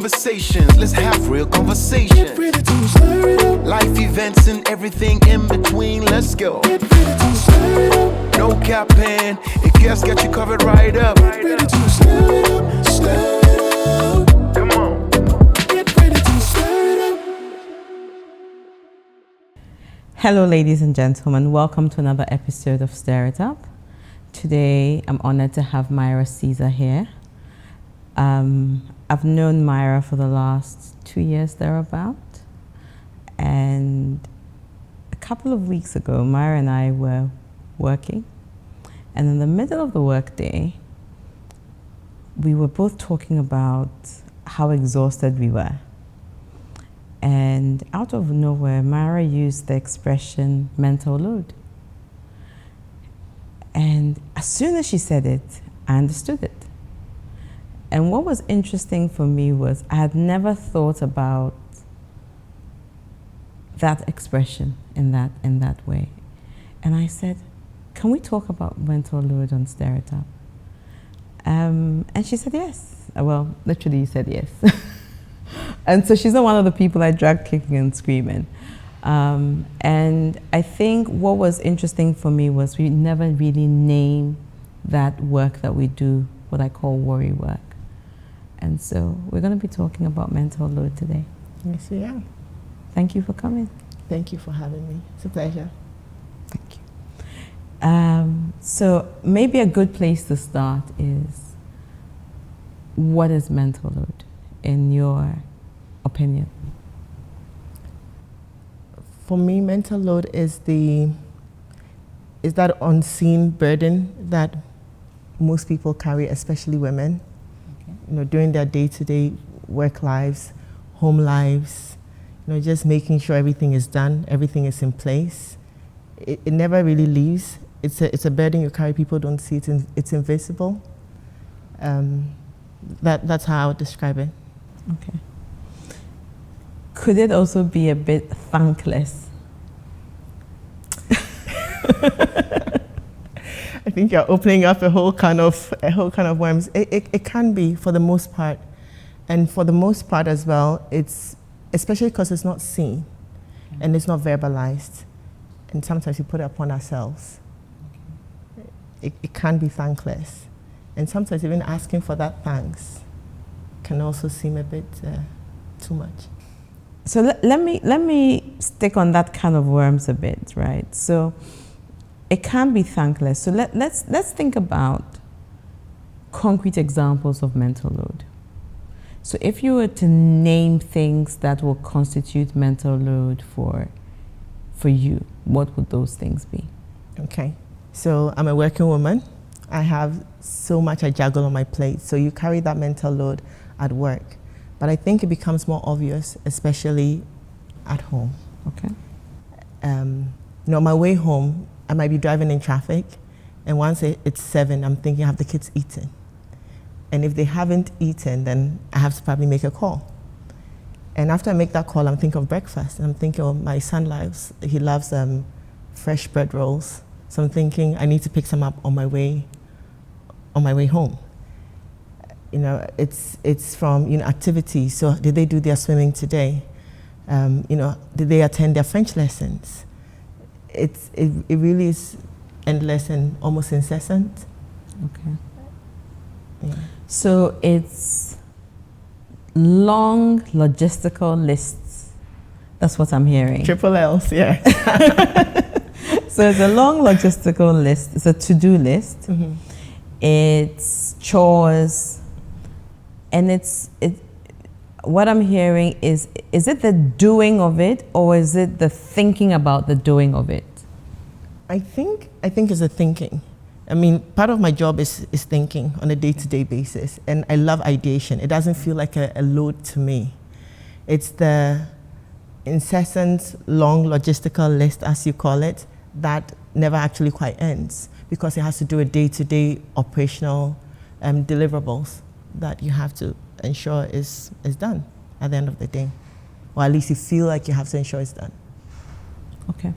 conversations. Let's have real conversations. Get ready to stir it up. Life events and everything in between. Let's go. Get ready to stir it up. No capping. If guests got you covered right up. Get ready to stir it up. Stir it up. Come on. Get ready to stir it up. Hello, ladies and gentlemen. Welcome to another episode of Stir It Up. Today, I'm honored to have Myra Caesar here. I've known Myra for the last 2 years thereabout. And a couple of weeks ago, Myra and I were working. And in the middle of the workday, we were both talking about how exhausted we were. And out of nowhere, Myra used the expression mental load. And as soon as she said it, I understood it. And what was interesting for me was I had never thought about that expression in that way. And I said, can we talk about mental load on Stir It Up? And she said yes. Well, literally you said yes. And so she's not one of the people I dragged kicking and screaming. And I think what was interesting for me was we never really name that work that we do, what I call worry work. And so we're going to be talking about mental load today. Yes, we are. Thank you for coming. Thank you for having me. It's a pleasure. Thank you. So maybe a good place to start is, what is mental load in your opinion? For me, mental load is that unseen burden that most people carry, especially women. Okay. You know, during their day-to-day work lives, home lives, you know, just making sure everything is done, everything is in place. It never really leaves. It's a burden you carry. People don't see it. It's invisible. That's how I would describe it. Okay. Could it also be a bit thankless? I think you're opening up a whole kind of worms. It can be for the most part, and for the most part as well. It's especially because it's not seen, and it's not verbalized, and sometimes we put it upon ourselves. It can be thankless, and sometimes even asking for that thanks can also seem a bit too much. So let me stick on that kind of worms a bit, right? So it can be thankless. So let's think about concrete examples of mental load. So if you were to name things that will constitute mental load for you, what would those things be? Okay. So I'm a working woman. I have so much I juggle on my plate. So you carry that mental load at work. But I think it becomes more obvious, especially at home. Okay. You know, on my way home, I might be driving in traffic, and once it's 7, I'm thinking, have the kids eaten? And if they haven't eaten, then I have to probably make a call. And after I make that call, I'm thinking of breakfast. And I'm thinking, oh, my son he loves fresh bread rolls. So I'm thinking I need to pick some up on my way home. You know, it's from, you know, activities. So did they do their swimming today? You know, did they attend their French lessons? It really is endless and almost incessant. Okay. Yeah. So it's long logistical lists. That's what I'm hearing. Triple L's, yeah. So it's a long logistical list. It's a to-do list. Mm-hmm. It's chores. And what I'm hearing is it the doing of it, or is it the thinking about the doing of it? I think it's the thinking. I mean, part of my job is thinking on a day-to-day basis, and I love ideation. It doesn't feel like a load to me. It's the incessant, long logistical list, as you call it, that never actually quite ends, because it has to do with day-to-day operational deliverables that you have to ensure is done at the end of the day. Or at least you feel like you have to ensure it's done. Okay.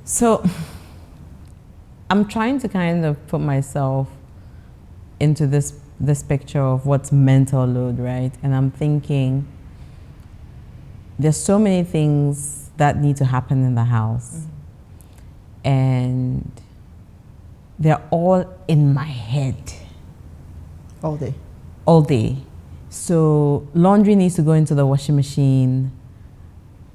So I'm trying to kind of put myself into this this picture of what's mental load, right? And I'm thinking there's so many things that need to happen in the house. And they're all in my head. All day. All day. So laundry needs to go into the washing machine,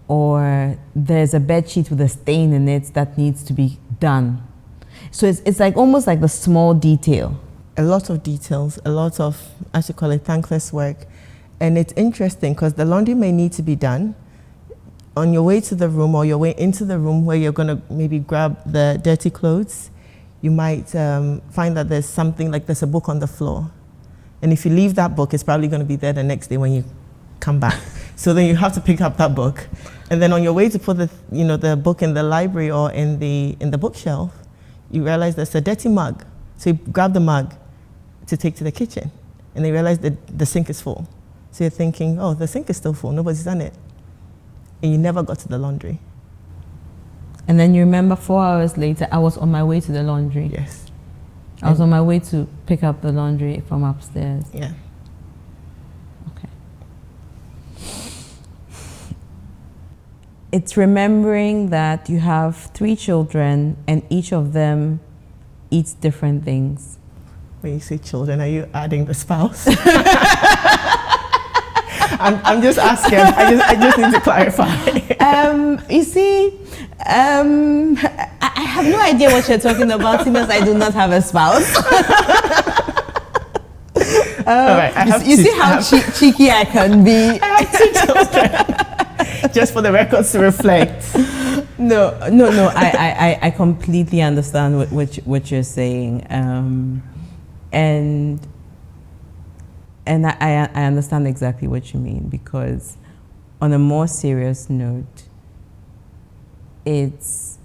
or there's a bed sheet with a stain in it that needs to be done. So it's like almost like the small detail. A lot of details, a lot of, I should call it, thankless work. And it's interesting because the laundry may need to be done on your way to the room or your way into the room where you're going to maybe grab the dirty clothes. You might find that there's something like there's a book on the floor. And if you leave that book, it's probably going to be there the next day when you come back. So then you have to pick up that book. And then on your way to put the book in the library or in the bookshelf, you realize there's a dirty mug. So you grab the mug to take to the kitchen. And then you realize that the sink is full. So you're thinking, oh, the sink is still full. Nobody's done it. And you never got to the laundry. And then you remember 4 hours later, I was on my way to the laundry. Yes. I was on my way to pick up the laundry from upstairs. Yeah. Okay. It's remembering that you have 3 children and each of them eats different things. When you say children, are you adding the spouse? I'm just asking. I just need to clarify. You see, I have no idea what you're talking about because I do not have a spouse. All right, you see how cheeky I can be. I have 2 children. Just for the records to reflect. No. I completely understand what you're saying, and I understand exactly what you mean, because on a more serious note, it's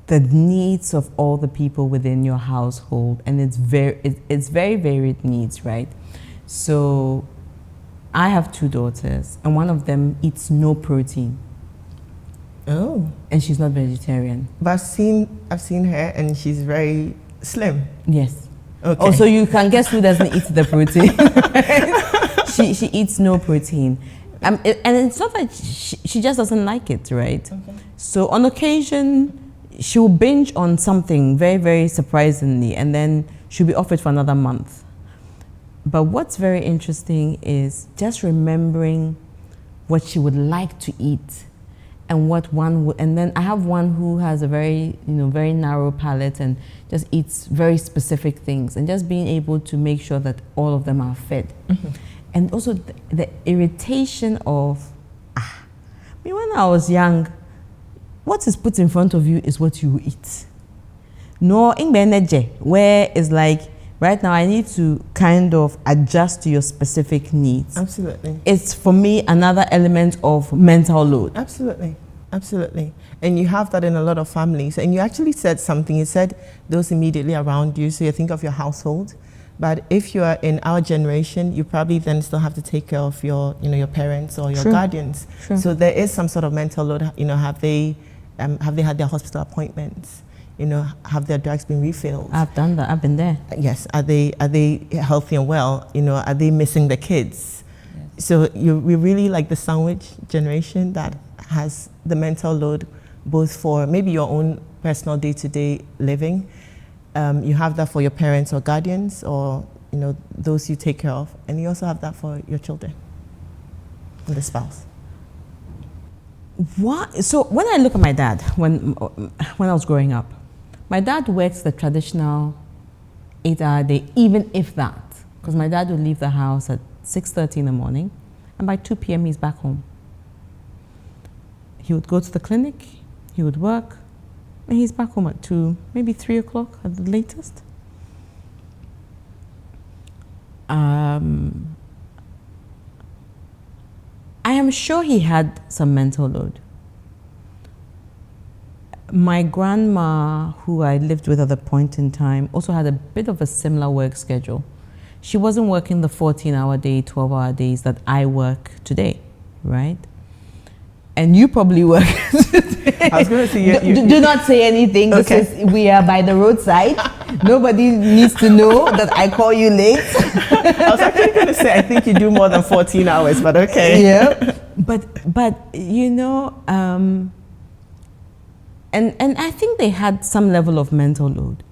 the needs of all the people within your household, and it's very varied needs, right? So I have 2 daughters, and one of them eats no protein. Oh. And she's not vegetarian. But I've seen her, and she's very slim. Yes. Okay. Oh, so you can guess who doesn't eat the protein. She eats no protein. And it's not that she just doesn't like it, right? Okay. So on occasion, she'll binge on something very, very surprisingly, and then she'll be off it for another month. But what's very interesting is just remembering what she would like to eat, and what one would, and then I have one who has a very, very narrow palate and just eats very specific things, and just being able to make sure that all of them are fed. Mm-hmm. And also the irritation of, when I was young, what is put in front of you is what you eat. No, in Beneje, where it's like, right now I need to kind of adjust to your specific needs. Absolutely. It's, for me, another element of mental load. Absolutely. Absolutely. And you have that in a lot of families. And you actually said something. You said those immediately around you. So you think of your household. But if you are in our generation, you probably then still have to take care of your, your parents or your True. guardians. True. So there is some sort of mental load. Have they had their hospital appointments? Have their drugs been refilled? I've done that. I've been there. Yes. Are they healthy and well? Are they missing the kids? Yes. So we really like the sandwich generation that has the mental load, both for maybe your own personal day-to-day living. You have that for your parents or guardians, or those you take care of, and you also have that for your children and the spouse. What? So when I look at my dad, when I was growing up, my dad works the traditional 8-hour day, even if that, because my dad would leave the house at 6:30 in the morning, and by 2 p.m. he's back home. He would go to the clinic, he would work, and he's back home at 2, maybe 3 o'clock at the latest. I am sure he had some mental load. My grandma, who I lived with at the point in time, also had a bit of a similar work schedule. She wasn't working the 14-hour day, 12-hour days that I work today, right? And you probably work today. I was going to say, do not say anything, okay. Because we are by the roadside. Nobody needs to know that I call you late. I was actually going to say, I think you do more than 14 hours, but okay. Yeah. But you know, and I think they had some level of mental load.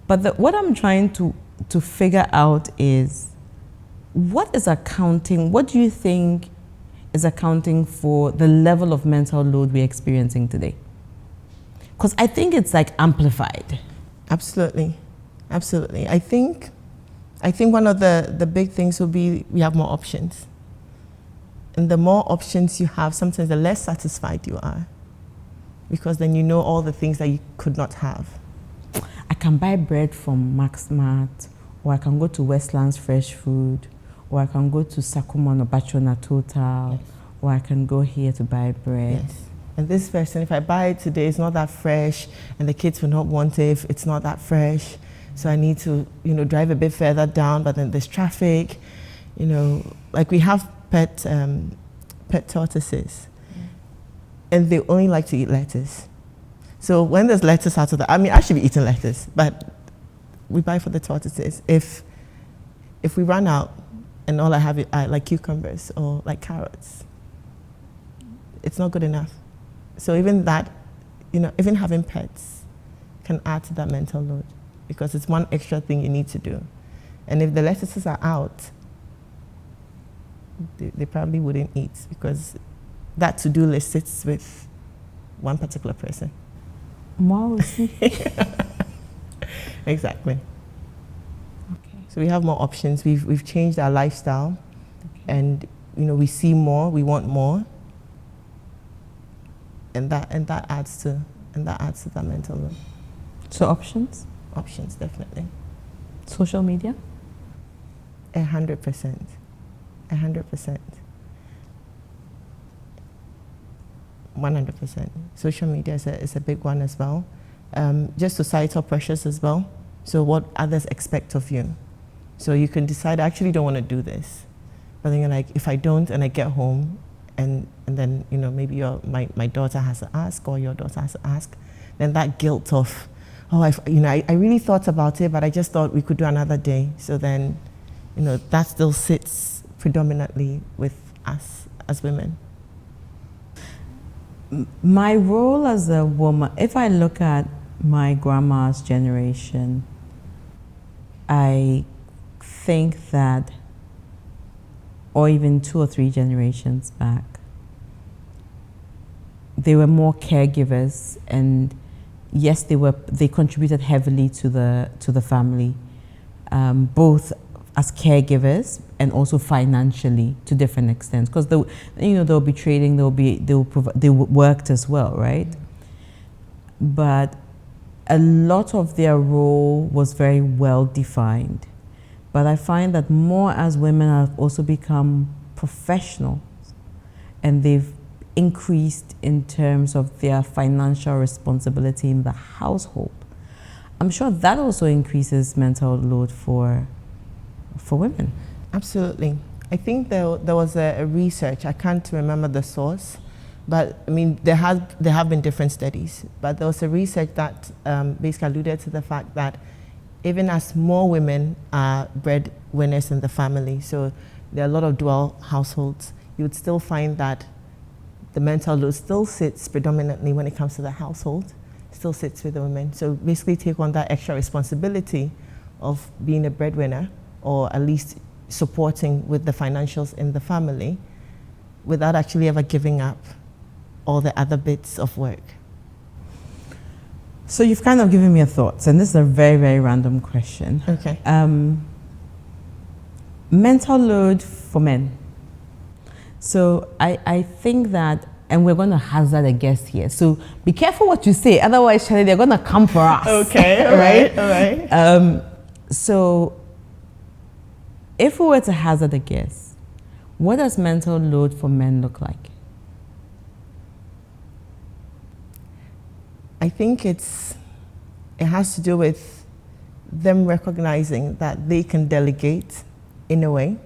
But what I'm trying to figure out is, what do you think is accounting for the level of mental load we're experiencing today? Because I think it's like amplified. Absolutely. Absolutely. I think one of the big things will be we have more options. And the more options you have, sometimes the less satisfied you are. Because then you know all the things that you could not have. I can buy bread from Maxmart, or I can go to Westlands Fresh Food, or I can go to Sakuman or Bachona Total, yes. Or I can go here to buy bread. Yes. And this person, if I buy it today, it's not that fresh, and the kids will not want it if it's not that fresh. So I need to, drive a bit further down, but then there's traffic. Like we have pet tortoises, and they only like to eat lettuce. So when there's lettuce out of I should be eating lettuce, but we buy for the tortoises. If we run out and all I have are like cucumbers or like carrots, it's not good enough. So even that, even having pets can add to that mental load, because it's one extra thing you need to do. And if the lettuces are out, they probably wouldn't eat, because that to-do list sits with one particular person. Wow. Exactly. Okay. So we have more options. We've changed our lifestyle, okay. And we see more, we want more, and that adds to that mental load. So options? Options, definitely. Social media? 100%. 100%. 100%. Social media is a big one as well. Just societal pressures as well. So what others expect of you. So you can decide, I actually don't want to do this. But then you're like, if I don't and I get home and then, maybe my daughter has to ask, or your daughter has to ask, then that guilt of, I really thought about it, but I just thought we could do another day. So then, that still sits predominantly with us as women. My role as a woman, if I look at my grandma's generation, I think that, or even 2 or 3 generations back, they were more caregivers, and yes, they contributed heavily to the family, both as caregivers and also financially to different extents, because they'll be trading, they worked as well, right? But a lot of their role was very well defined. But I find that more as women have also become professionals, and they've increased in terms of their financial responsibility in the household. I'm sure that also increases mental load for women. Absolutely. I think there was a research, I can't remember the source, but there have been different studies, but there was a research that basically alluded to the fact that even as more women are breadwinners in the family, so there are a lot of dual households, you would still find that the mental load still sits predominantly when it comes to the household, still sits with the women. So basically take on that extra responsibility of being a breadwinner, or at least supporting with the financials in the family, without actually ever giving up all the other bits of work. So you've kind of given me a thought, and this is a very, very random question. Okay. Mental load for men. So I think that, and we're going to hazard a guess here. So be careful what you say, otherwise, Charlie, they're going to come for us. Okay, all right, all right. So if we were to hazard a guess, what does mental load for men look like? I think it has to do with them recognizing that they can delegate in a way,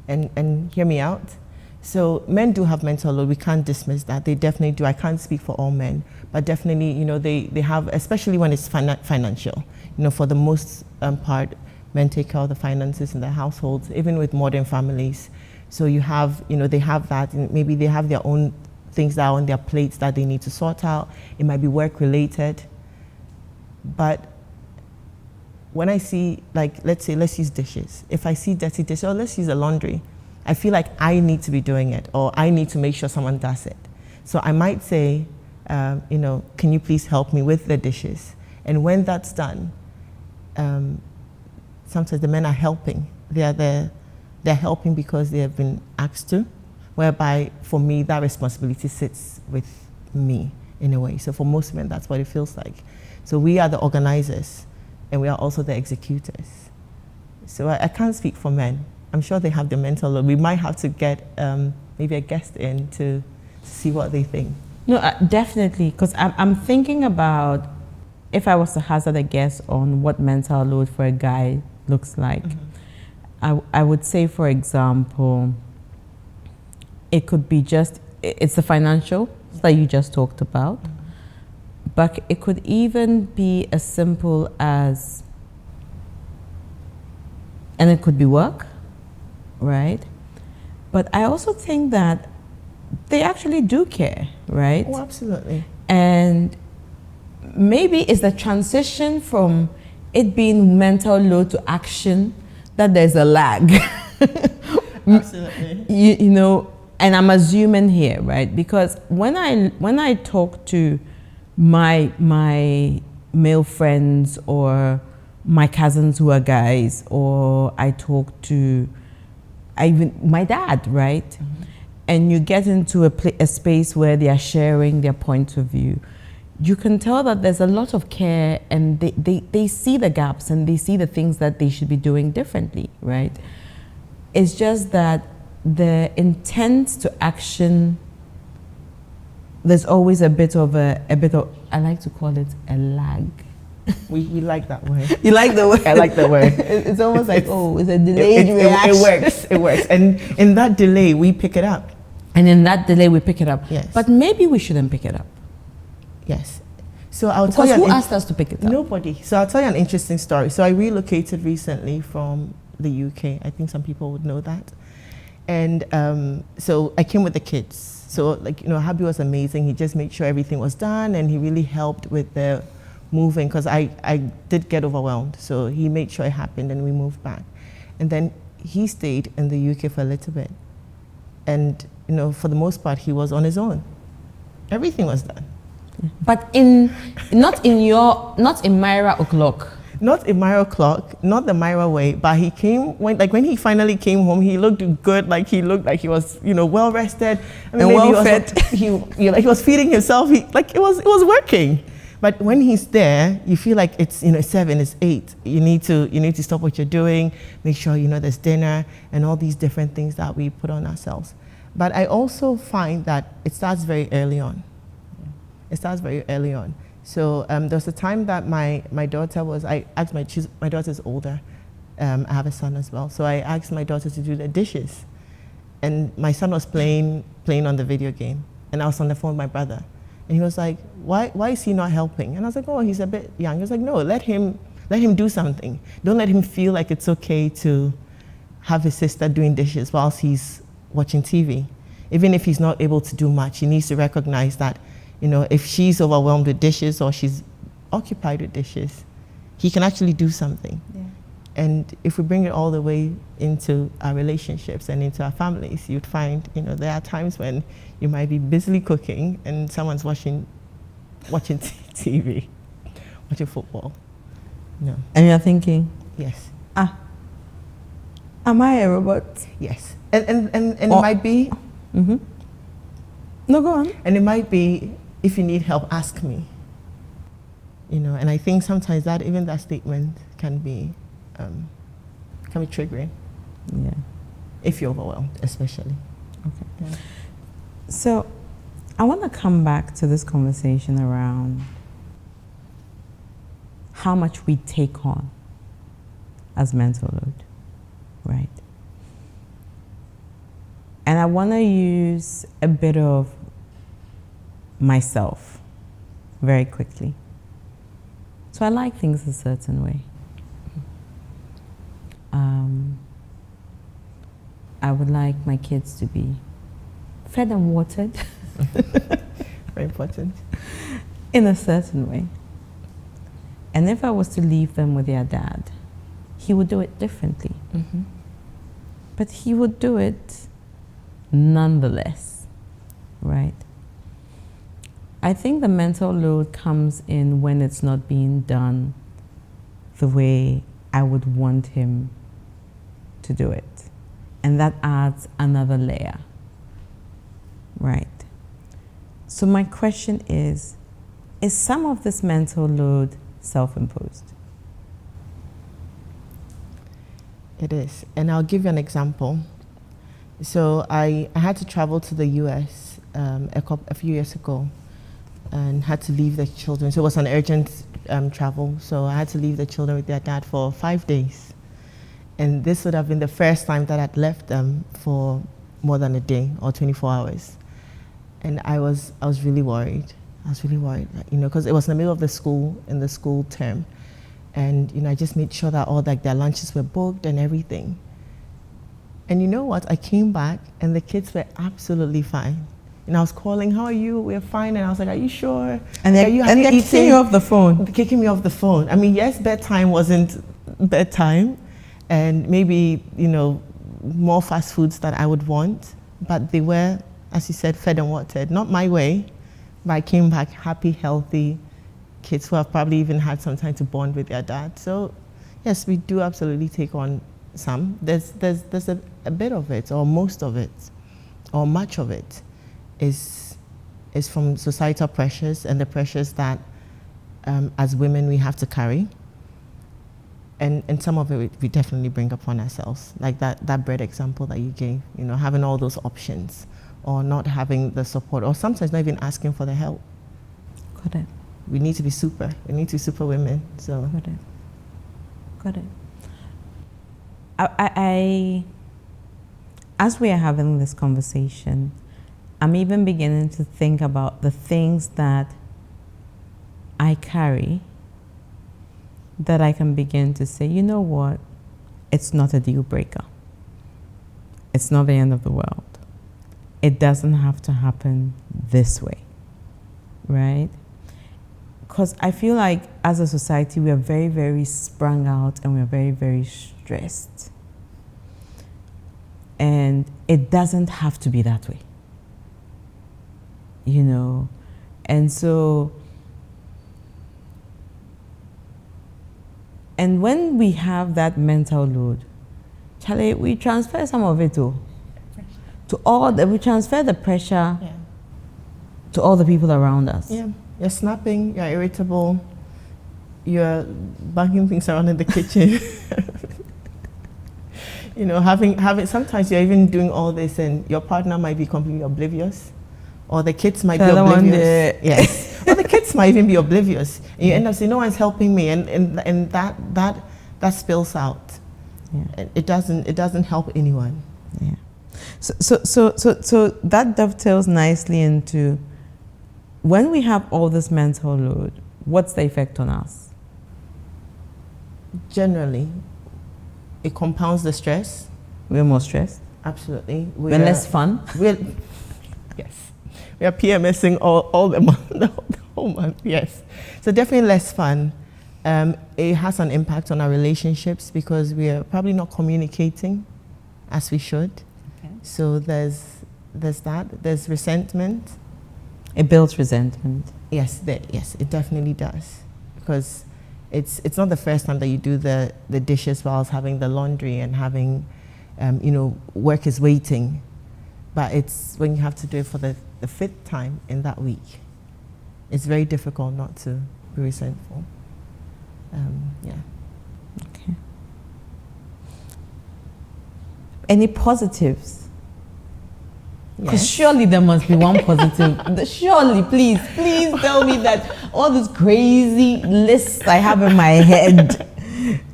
and hear me out. So men do have mental load, we can't dismiss that, they definitely do. I can't speak for all men, but definitely, they have, especially when it's financial. for the most part, men take care of the finances in their households, even with modern families. So you have, they have that, and maybe they have their own things that are on their plates that they need to sort out. It might be work related. But when I see, let's use dishes. If I see dirty dishes, or let's use a laundry, I feel like I need to be doing it, or I need to make sure someone does it. So I might say, can you please help me with the dishes? And when that's done, sometimes the men are helping. They're helping because they have been asked to, whereby for me, that responsibility sits with me in a way. So for most men, that's what it feels like. So we are the organizers, and we are also the executors. So I can't speak for men. I'm sure they have the mental load. We might have to get maybe a guest in to see what they think. No, definitely, because I'm thinking about if I was to hazard a guess on what mental load for a guy looks like. I would say, for example, it could be it's the financial that you just talked about, but it could even be as simple as, and it could be work, right? But I also think that they actually do care, right? Oh, absolutely. And maybe it's the transition from it being mental load to action that there's a lag. Absolutely. And I'm assuming here, right? Because when I talk to my male friends or my cousins who are guys, or I talk to even my dad, right? And you get into a space where they are sharing their point of view, you can tell that there's a lot of care, and they see the gaps and they see the things that they should be doing differently, right? It's just that the intent to action, there's always a bit of, I like to call it a lag. We like that word. You like the word? I like the word. It's almost like, it's a delayed reaction. It works. And in that delay, we pick it up. And in that delay, we pick it up. Yes. But maybe we shouldn't pick it up. Yes. So I'll Because tell you. Who asked us to pick it up? Nobody. So I'll tell you an interesting story. So I relocated recently from the UK. I think some people would know that. And so I came with the kids. So Habi was amazing. He just made sure everything was done, and he really helped with the moving, because I did get overwhelmed. So he made sure it happened, and we moved back. And then he stayed in the UK for a little bit. And for the most part, he was on his own. Everything was done. But not in Myra o'clock. Not in Myra o'clock, not the Myra way, but he came, when he finally came home, he looked good, he looked like he was, well rested. And well fed. He was feeding himself, it was working. But when he's there, you feel like it's 7, it's 8. You need to stop what you're doing, make sure there's dinner and all these different things that we put on ourselves. But I also find that it starts very early on. It starts very early on. So there was a time that my daughter was, I asked my daughter's older. I have a son as well. So I asked my daughter to do the dishes. And my son was playing on the video game. And I was on the phone with my brother. And he was like, why is he not helping? And I was like, oh, he's a bit young. He was like, no, let him do something. Don't let him feel like it's okay to have his sister doing dishes whilst he's watching TV. Even if he's not able to do much, he needs to recognize that, if she's overwhelmed with dishes or she's occupied with dishes, he can actually do something. Yeah. And if we bring it all the way into our relationships and into our families, you'd find, there are times when you might be busily cooking and someone's watching TV, watching football. No. And you're thinking, yes. Am I a robot? Yes. And it might be. Mm-hmm. No, go on. And it might be, if you need help, ask me. And I think sometimes even that statement can be triggering. Yeah. If you're overwhelmed, especially. Okay. Yeah. So I want to come back to this conversation around how much we take on as mental load, right? And I want to use a bit of myself very quickly. So I like things a certain way. I would like my kids to be fed and watered. Very important. In a certain way. And if I was to leave them with their dad, he would do it differently. Mm-hmm. But he would do it nonetheless, right? I think the mental load comes in when it's not being done the way I would want him to do it. And that adds another layer, right? So my question is some of this mental load self-imposed? It is. And I'll give you an example. So I had to travel to the US a few years ago and had to leave the children. So it was an urgent travel. So I had to leave the children with their dad for 5 days. And this would have been the first time that I'd left them for more than a day or 24 hours. And I was really worried. I was really worried, you know, because it was in the middle of the school term. And, you know, I just made sure that all like their lunches were booked and everything. And you know what? I came back and the kids were absolutely fine. And I was calling, how are you? We're fine. And I was like, are you sure? And they're kicking you off the phone. Kicking me off the phone. I mean, yes, bedtime wasn't bedtime. And maybe, you know, more fast foods that I would want. But they were, as you said, fed and watered. Not my way, but I came back happy, healthy kids who have probably even had some time to bond with their dad. So, yes, we do absolutely take on some. There's a bit of it, or most of it, or much of it, is from societal pressures and the pressures that, as women, we have to carry. And some of it we definitely bring upon ourselves, like that bread example that you gave, you know, having all those options, or not having the support, or sometimes not even asking for the help. Got it. We need to be super. We need to be super women. So. Got it. I as we are having this conversation, I'm even beginning to think about the things that I carry that I can begin to say, you know what, it's not a deal breaker. It's not the end of the world. It doesn't have to happen this way, right? Because I feel like as a society, we are very, very sprung out and we are very, very stressed. And it doesn't have to be that way, you know? And so, and when we have that mental load, Charlie, we transfer some of it to we transfer the pressure to all the people around us. Yeah, you're snapping, you're irritable, you're banging things around in the kitchen. You know, having sometimes you're even doing all this and your partner might be completely oblivious, or the kids might be oblivious. Yes, or the kids might even be oblivious. And you end up saying, "No one's helping me," and that spills out. Yeah. It doesn't help anyone. Yeah. So that dovetails nicely into when we have all this mental load, what's the effect on us? Generally, it compounds the stress. We're more stressed. Absolutely. We're less fun. Yes. We are PMSing all the month, the whole month, yes. So definitely less fun. It has an impact on our relationships because we are probably not communicating as we should. Okay. So there's that. There's resentment. It builds resentment. Yes, yes, it definitely does. Because it's not the first time that you do the dishes whilst having the laundry and having, you know, work is waiting. But it's when you have to do it for the fifth time in that week. It's very difficult not to be resentful. Yeah. Okay. Any positives? Because Yes. surely there must be one positive. Surely, please tell me that all this crazy lists I have in my head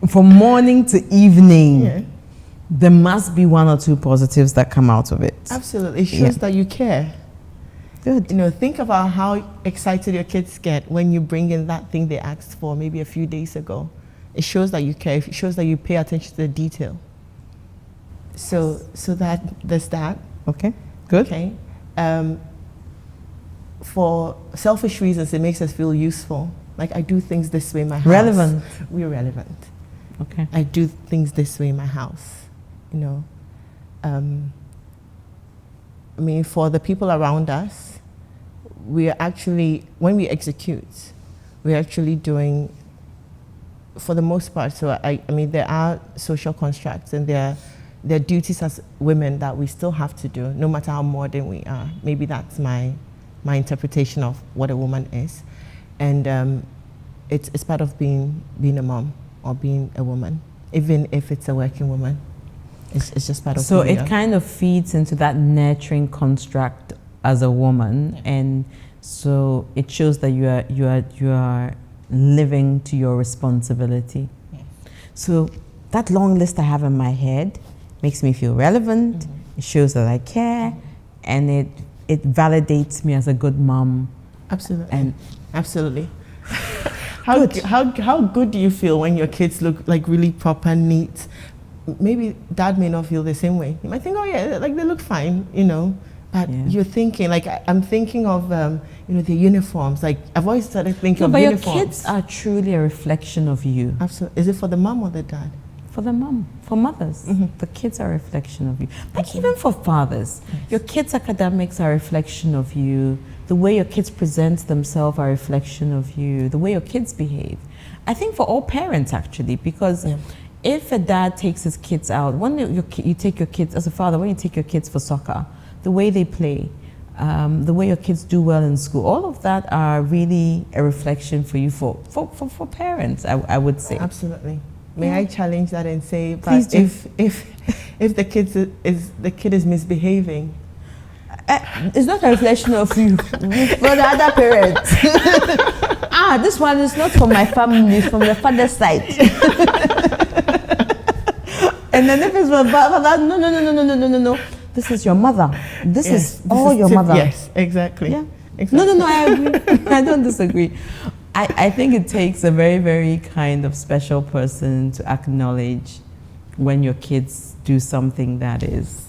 from morning to evening, Yeah. there must be one or two positives that come out of it. Absolutely. It shows that you care. Good. You know, think about how excited your kids get when you bring in that thing they asked for maybe a few days ago. It shows that you care. It shows that you pay attention to the detail. So that there's that. Okay. Good. Okay. For selfish reasons, it makes us feel useful. Like, I do things this way in my house. Relevant. We're relevant. Okay. I do things this way in my house. You know. I mean, for the people around us, we are actually, when we execute, we're actually doing, for the most part, so I mean, there are social constructs and there are duties as women that we still have to do, no matter how modern we are. Maybe that's my interpretation of what a woman is. And it's part of being a mom or being a woman, even if it's a working woman. It's just part of So who we it are. kind of feeds into that nurturing construct as a woman, Yeah. and so it shows that you are living to your responsibility. Yes. So that long list I have in my head makes me feel relevant. It shows that I care, and it validates me as a good mom. Absolutely. And absolutely. How good do you feel when your kids look like really proper, neat? Maybe dad may not feel the same way. You might think, oh yeah, like they look fine, you know. But Yeah. you're thinking, like I'm thinking of, you know, the uniforms. Like I've always started thinking of but uniforms. your kids are truly a reflection of you. Absolutely. Is it for the mom or the dad? For the mom, for mothers, the kids are a reflection of you. But even for fathers, your kids' academics are a reflection of you. The way your kids present themselves are a reflection of you. The way your kids behave. I think for all parents, actually, because if a dad takes his kids out, when you take your kids, as a father, when you take your kids for soccer, the way they play, the way your kids do well in school, all of that are really a reflection for you, for parents, I would say. Absolutely. May I challenge that and say, Please but do. if the kid is misbehaving, It's not a reflection of you, for the other parents. This one is not from my family, it's from the father's side. And then if it's from father, no. This is your mother. This is all your mother. Yes, exactly. Yeah. Exactly. No, I agree. I don't disagree. I think it takes a very, very kind of special person to acknowledge when your kids do something that is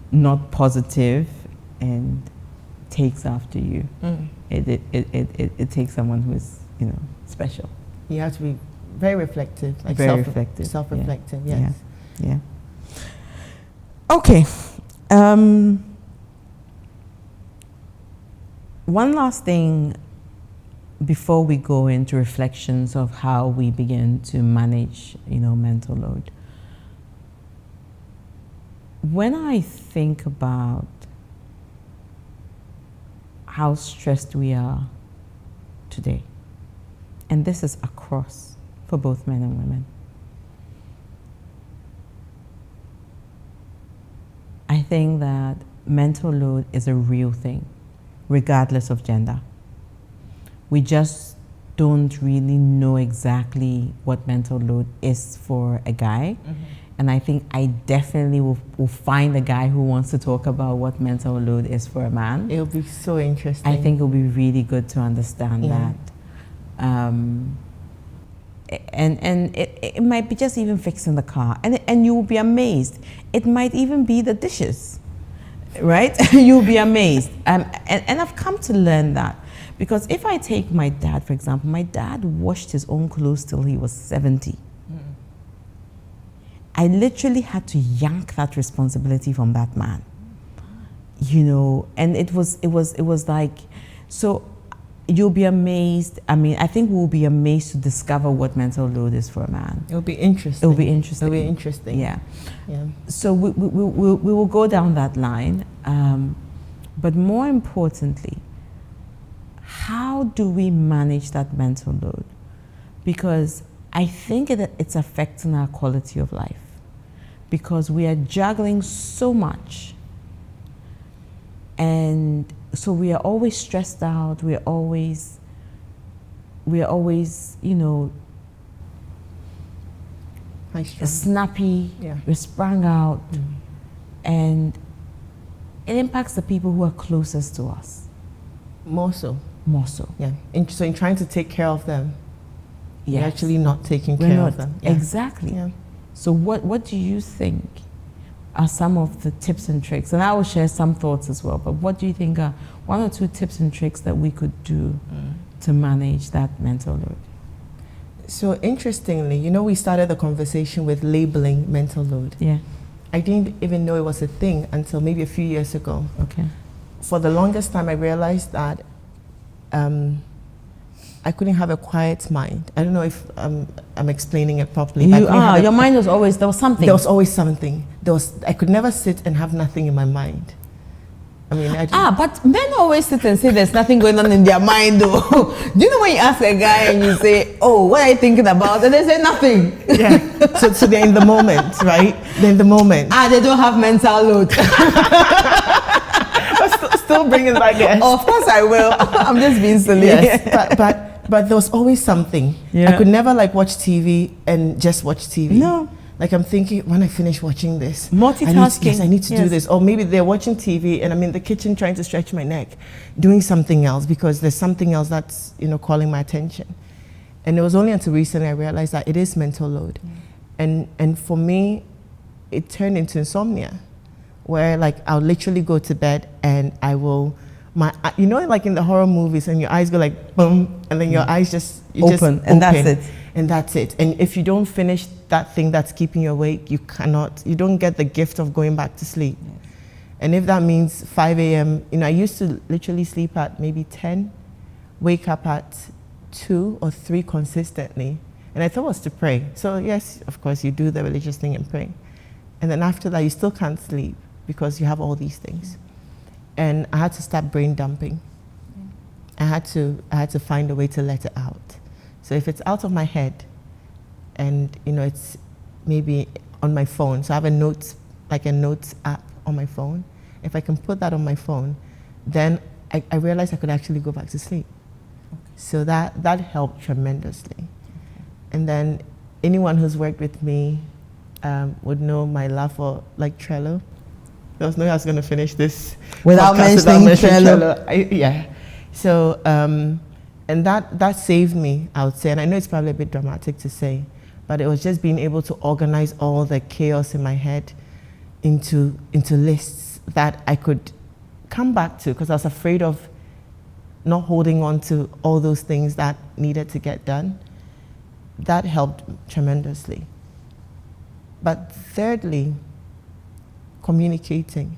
not positive and takes after you. It takes someone who is, you know, special. You have to be very reflective, like Very reflective. self-reflective. Yes. Yeah. Okay. One last thing before we go into reflections of how we begin to manage, you know, mental load. When I think about how stressed we are today, and this is across for both men and women, I think that mental load is a real thing, regardless of gender. We just don't really know exactly what mental load is for a guy. And I think I definitely will find a guy who wants to talk about what mental load is for a man. It'll be so interesting. I think it'll be really good to understand that. And it might be just even fixing the car. And you will be amazed. It might even be the dishes, right? You'll be amazed. And I've come to learn that. Because if I take my dad, for example, my dad washed his own clothes till he was 70. I literally had to yank that responsibility from that man, you know, and it was like, so you'll be amazed. I mean, I think we'll be amazed to discover what mental load is for a man. It'll be interesting. It'll be interesting. It'll be interesting. Yeah. Yeah. So we will go down that line, but more importantly, how do we manage that mental load? Because I think it's affecting our quality of life. Because we are juggling so much, and so we are always stressed out. We are always, you know, snappy. Yeah. We're sprung out, and it impacts the people who are closest to us. More so. More so. Yeah. So in trying to take care of them, Yes. you're actually not taking We're care not. of them. Yeah. Exactly. Yeah. So what do you think are some of the tips and tricks? And I will share some thoughts as well, but what do you think are 1 or 2 tips and tricks that we could do to manage that mental load? So interestingly, we started the conversation with labeling mental load. Yeah. I didn't even know it was a thing until maybe a few years ago. Okay. For the longest time, I realized that I couldn't have a quiet mind. I don't know if I'm explaining it properly. But Your mind was always, there was something. There was always something. I could never sit and have nothing in my mind. I mean, but men always sit and say there's nothing going on in their mind though. Do you know when you ask a guy and you say, oh, what are you thinking about? And they say nothing. Yeah. So they're in the moment, right? They're in the moment. They don't have mental load. Still bringing it back, yes. Of course I will. I'm just being silly. Yes. But there was always something. Yeah. I could never watch TV and just watch TV. No. I'm thinking, when I finish watching this, multitasking. I need to do this. Or maybe they're watching TV and I'm in the kitchen trying to stretch my neck, doing something else because there's something else that's calling my attention. And it was only until recently I realized that it is mental load. And for me, it turned into insomnia, where I'll literally go to bed and I will, in the horror movies and your eyes go boom, and then your eyes just open, and that's it. And that's it. And if you don't finish that thing that's keeping you awake, you don't get the gift of going back to sleep. Yes. And if that means 5 a.m., I used to literally sleep at maybe 10, wake up at 2 or 3 consistently. And I thought it was to pray. So yes, of course, you do the religious thing and pray. And then after that, you still can't sleep because you have all these things. And I had to start brain dumping. I had to find a way to let it out. So if it's out of my head and it's maybe on my phone, so I have a notes app on my phone. If I can put that on my phone, then I realized I could actually go back to sleep. Okay. So that helped tremendously. Okay. And then anyone who's worked with me would know my love for Trello. There was no way I was going to finish this without mentioning Trello. Yeah. So, and that saved me, I would say. And I know it's probably a bit dramatic to say, but it was just being able to organize all the chaos in my head into lists that I could come back to, because I was afraid of not holding on to all those things that needed to get done. That helped tremendously. But thirdly, communicating.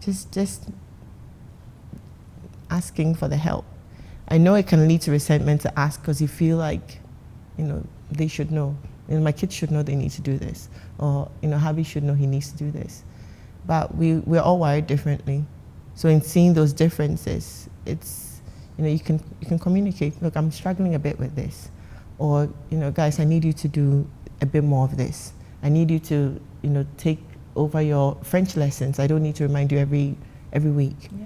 Just asking for the help. I know it can lead to resentment to ask because you feel like, they should know. My kids should know they need to do this. Or, Javi should know he needs to do this. But we're all wired differently. So in seeing those differences, it's, you can communicate. Look, I'm struggling a bit with this. Or, guys, I need you to do a bit more of this. I need you to, take over your French lessons. I don't need to remind you every week. Yeah.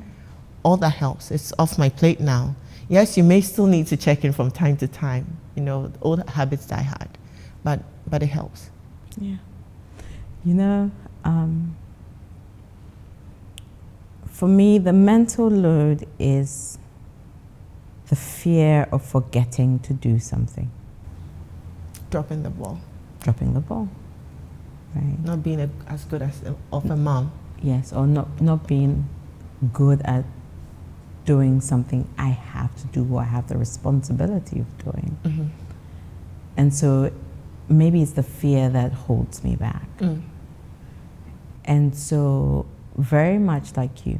All that helps. It's off my plate now. Yes, you may still need to check in from time to time, old habits die hard, but it helps. Yeah. For me, the mental load is the fear of forgetting to do something. Dropping the ball. Dropping the ball. Right. Not being as good as of a mom. Yes, or not being good at doing something I have to do or I have the responsibility of doing. Mm-hmm. And so maybe it's the fear that holds me back. Mm. And so very much like you,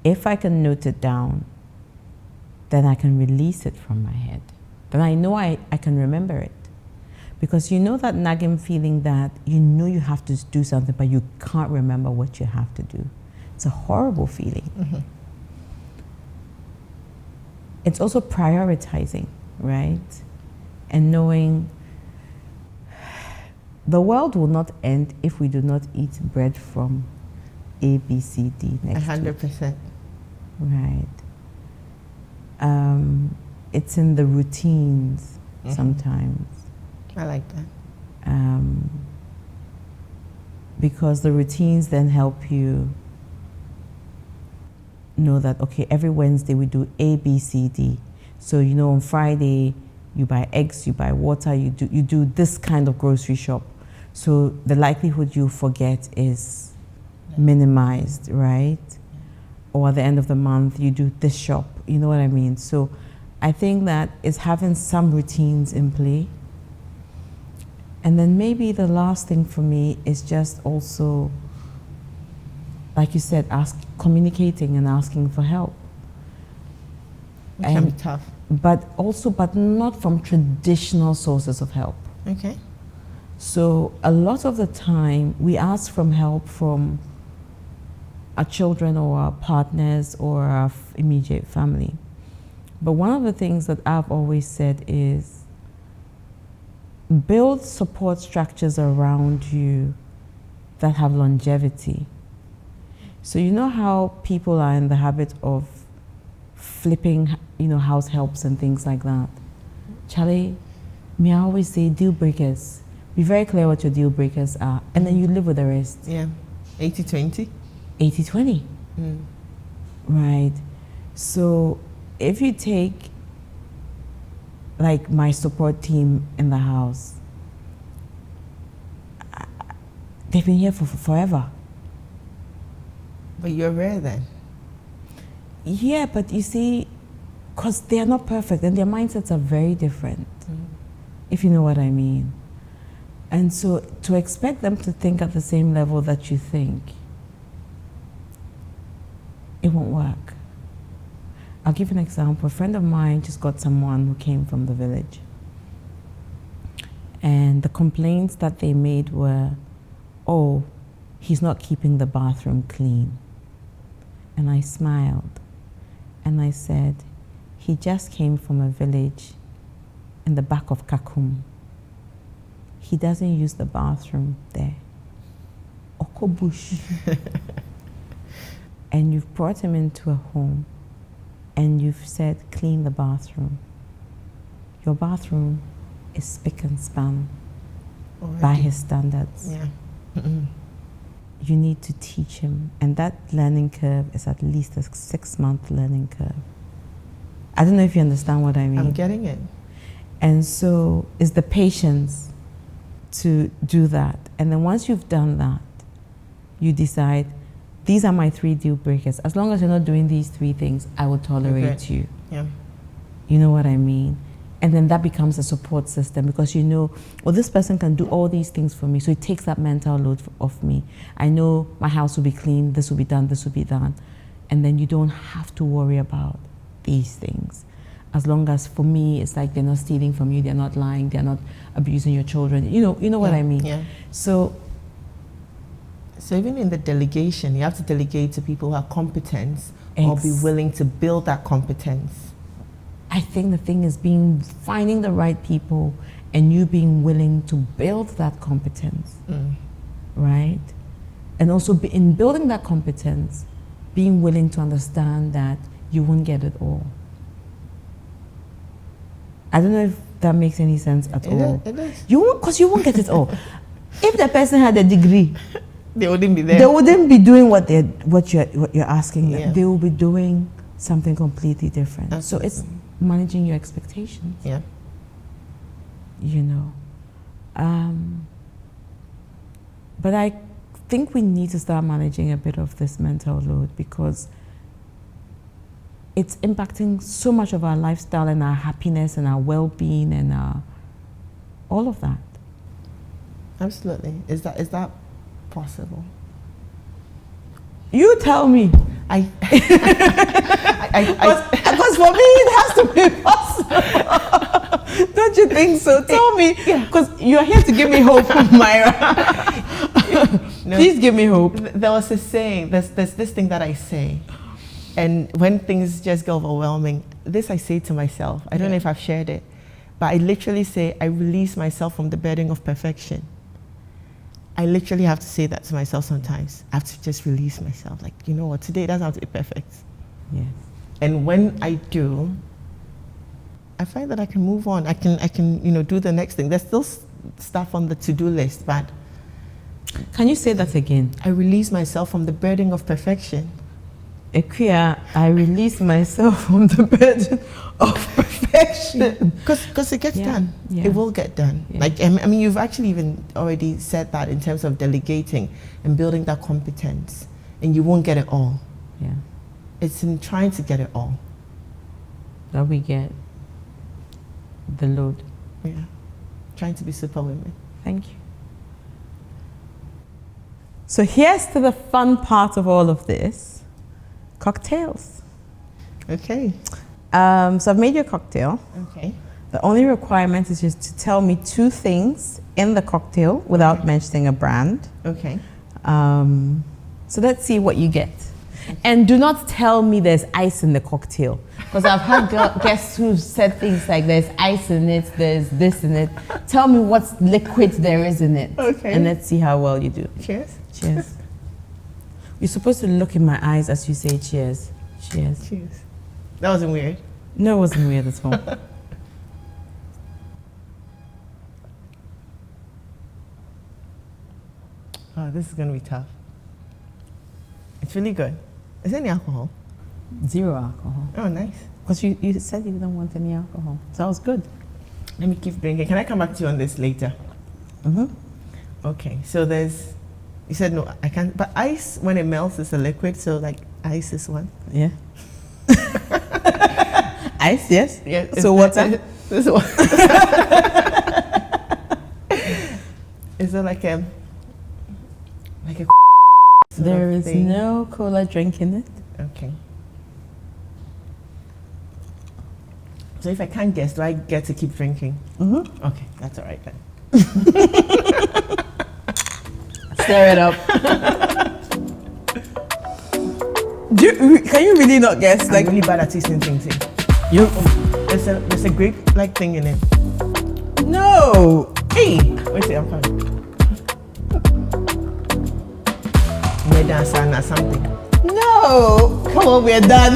if I can note it down, then I can release it from my head. Then I know I can remember it. Because that nagging feeling that you have to do something, but you can't remember what you have to do. It's a horrible feeling. Mm-hmm. It's also prioritizing, right? And knowing the world will not end if we do not eat bread from A, B, C, D next 100%. Right. It's in the routines sometimes. I like that. Because the routines then help you know that, okay, every Wednesday we do A, B, C, D. So, you know, on Friday, you buy eggs, you buy water, you do this kind of grocery shop. So the likelihood you forget is minimized, right? Or at the end of the month, you do this shop, you know what I mean? So I think that it's having some routines in play. And then maybe the last thing for me is just also, like you said, communicating and asking for help. Which can be tough. But not from traditional sources of help. Okay. So a lot of the time we ask for help from our children or our partners or our immediate family. But one of the things that I've always said is build support structures around you that have longevity. So you know how people are in the habit of flipping, you know, house helps and things like that. Charlie, me I always say deal breakers. Be very clear what your deal breakers are, and then you live with the rest. Yeah, 80-20. 80-20. Right. So if you take like my support team in the house, they've been here for forever. But you're rare then. Yeah, but you see, because they are not perfect and their mindsets are very different, if you know what I mean. And so to expect them to think at the same level that you think, it won't work. I'll give you an example. A friend of mine just got someone who came from the village. And the complaints that they made were, oh, he's not keeping the bathroom clean. And I smiled. And I said, he just came from a village in the back of Kakum. He doesn't use the bathroom there. Okobush. And you've brought him into a home and you've said, clean the bathroom. Your bathroom is spick and span by his standards. Yeah. You need to teach him. And that learning curve is at least a 6-month learning curve. I don't know if you understand what I mean. I'm getting it. And so it's the patience to do that. And then once you've done that, you decide, these are my 3 deal breakers. As long as you're not doing these 3 things, I will tolerate you. Yeah. You know what I mean? And then that becomes a support system because you know, well, this person can do all these things for me. So it takes that mental load off me. I know my house will be clean, this will be done, this will be done. And then you don't have to worry about these things. As long as for me, it's like they're not stealing from you, they're not lying, they're not abusing your children. You know what I mean? Yeah. So even in the delegation, you have to delegate to people who are competent or be willing to build that competence. I think the thing is finding the right people and you being willing to build that competence, right? And also in building that competence, being willing to understand that you won't get it all. I don't know if that makes any sense at all. It does. Because you won't get it all. If the person had a degree, they wouldn't be there. They wouldn't be doing what you're asking them. Yeah. They will be doing something completely different. Absolutely. So it's managing your expectations. Yeah. You know. But I think we need to start managing a bit of this mental load because it's impacting so much of our lifestyle and our happiness and our well-being and all of that. Absolutely. Is that possible? You tell me. Because for me it has to be possible. Don't you think so? Tell me. Because you're here to give me hope, Myra. No, please give me hope. There was a saying, there's this thing that I say. And when things just get overwhelming, this I say to myself. I don't know if I've shared it. But I literally say, I release myself from the burden of perfection. I literally have to say that to myself sometimes. I have to just release myself. Like, you know what, today it doesn't have to be perfect. Yes. And when I do, I find that I can move on. I can do the next thing. There's still stuff on the to-do list, but... Can you say that again? I release myself from the burden of perfection. Akua, I release myself from the burden of perfection. Because it gets done. Yeah. It will get done. Yeah. Like, I mean, you've actually even already said that in terms of delegating and building that competence. And you won't get it all. Yeah. It's in trying to get it all. That we get the load. Yeah. Trying to be superwomen. Thank you. So here's to the fun part of all of this. Cocktails. Okay. So I've made you a cocktail. Okay. The only requirement is just to tell me 2 things in the cocktail without mentioning a brand. Okay. So let's see what you get. And do not tell me there's ice in the cocktail. Because I've had guests who've said things like there's ice in it, there's this in it. Tell me what liquid there is in it. Okay. And let's see how well you do. Cheers. Cheers. You're supposed to look in my eyes as you say cheers. Cheers. Cheers. That wasn't weird. No, it wasn't weird at all. Oh, this is going to be tough. It's really good. Is there any alcohol? 0 alcohol. Oh, nice. Because you said you didn't want any alcohol. So that was good. Let me keep drinking. Can I come back to you on this later? Mm-hmm. Okay, so there's, you said no, I can't, but ice, when it melts, is a liquid, so like ice is one. Yeah. Ice, yes. Yeah. So water? This one. Is it like a There is thing? no cola drink in it. Okay. So if I can't guess, do I get to keep drinking? Mm-hmm. Okay, that's all right then. Stir it up. Can you really not guess? I'm really bad at tasting things. There's a grape-like thing in it. No. Hey, wait, I'm coming. Medasana something. No. Come on, we're done.